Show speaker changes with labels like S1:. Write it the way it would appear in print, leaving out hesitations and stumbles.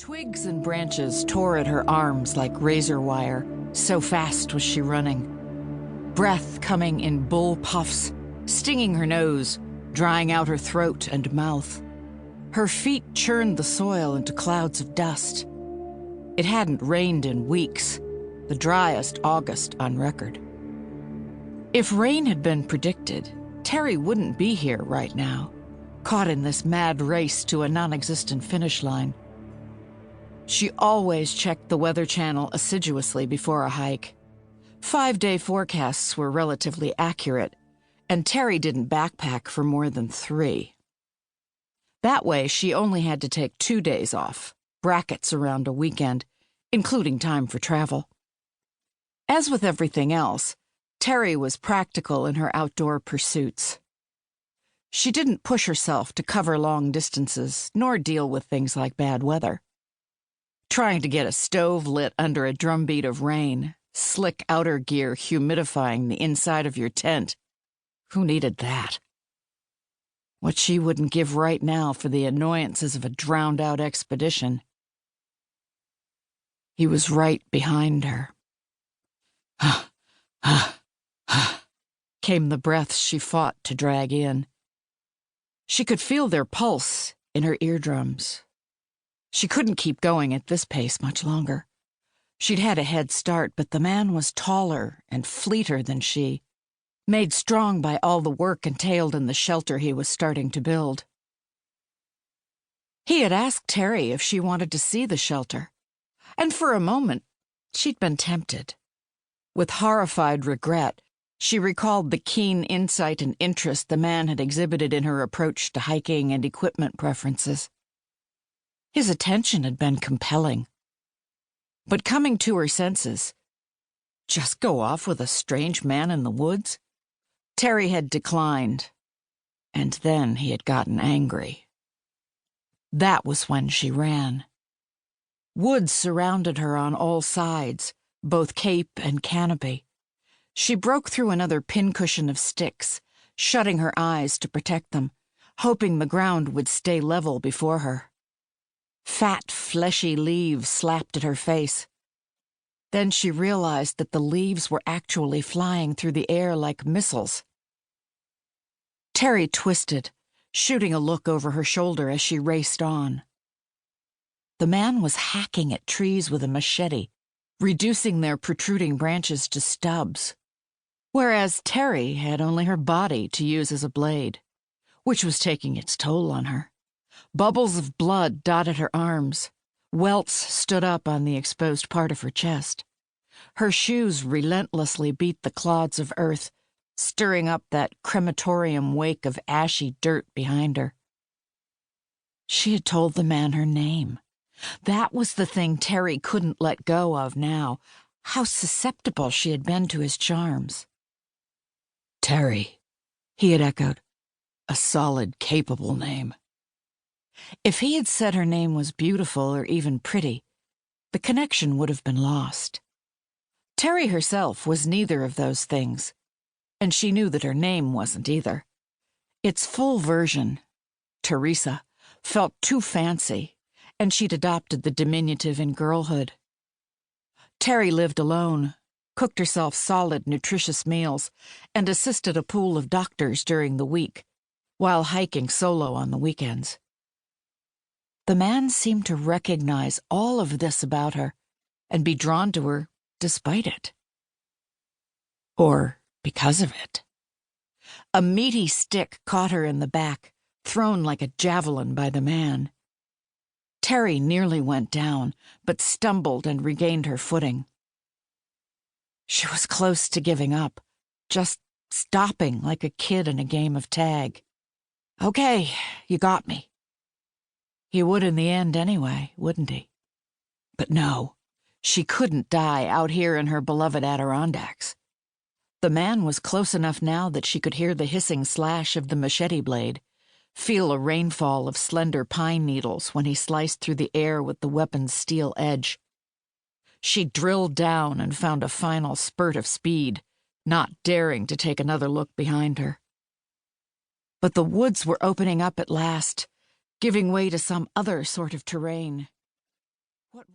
S1: Twigs and branches tore at her arms like razor wire, so fast was she running. Breath coming in bull puffs, stinging her nose, drying out her throat and mouth. Her feet churned the soil into clouds of dust. It hadn't rained in weeks, the driest August on record. If rain had been predicted, Terry wouldn't be here right now, caught in this mad race to a non-existent finish line. She always checked the Weather Channel assiduously before a hike. 5-day forecasts were relatively accurate, and Terry didn't backpack for more than 3. That way, she only had to take 2 days off, brackets around a weekend, including time for travel. As with everything else, Terry was practical in her outdoor pursuits. She didn't push herself to cover long distances, nor deal with things like bad weather. Trying to get a stove lit under a drumbeat of rain, slick outer gear humidifying the inside of your tent. Who needed that? What she wouldn't give right now for the annoyances of a drowned-out expedition. He was right behind her. Came the breaths she fought to drag in. She could feel their pulse in her eardrums. She couldn't keep going at this pace much longer. She'd had a head start, but the man was taller and fleeter than she, made strong by all the work entailed in the shelter he was starting to build. He had asked Terry if she wanted to see the shelter, and for a moment, she'd been tempted. With horrified regret, she recalled the keen insight and interest the man had exhibited in her approach to hiking and equipment preferences. His attention had been compelling. But coming to her senses, just go off with a strange man in the woods? Terry had declined, and then he had gotten angry. That was when she ran. Woods surrounded her on all sides, both cape and canopy. She broke through another pincushion of sticks, shutting her eyes to protect them, hoping the ground would stay level before her. Fat, fleshy leaves slapped at her face. Then she realized that the leaves were actually flying through the air like missiles. Terry twisted, shooting a look over her shoulder as she raced on. The man was hacking at trees with a machete, reducing their protruding branches to stubs, whereas Terry had only her body to use as a blade, which was taking its toll on her. Bubbles of blood dotted her arms. Welts stood up on the exposed part of her chest. Her shoes relentlessly beat the clods of earth, stirring up that crematorium wake of ashy dirt behind her. She had told the man her name. That was the thing Terry couldn't let go of now, how susceptible she had been to his charms. Terry, he had echoed. A solid, capable name. If he had said her name was beautiful or even pretty, the connection would have been lost. Terry herself was neither of those things, and she knew that her name wasn't either. Its full version, Teresa, felt too fancy, and she'd adopted the diminutive in girlhood. Terry lived alone, cooked herself solid, nutritious meals, and assisted a pool of doctors during the week, while hiking solo on the weekends. The man seemed to recognize all of this about her and be drawn to her despite it. Or because of it. A meaty stick caught her in the back, thrown like a javelin by the man. Terry nearly went down, but stumbled and regained her footing. She was close to giving up, just stopping like a kid in a game of tag. Okay, you got me. He would in the end anyway, wouldn't he? But no, she couldn't die out here in her beloved Adirondacks. The man was close enough now that she could hear the hissing slash of the machete blade, feel a rainfall of slender pine needles when he sliced through the air with the weapon's steel edge. She drilled down and found a final spurt of speed, not daring to take another look behind her. But the woods were opening up at last, giving way to some other sort of terrain. What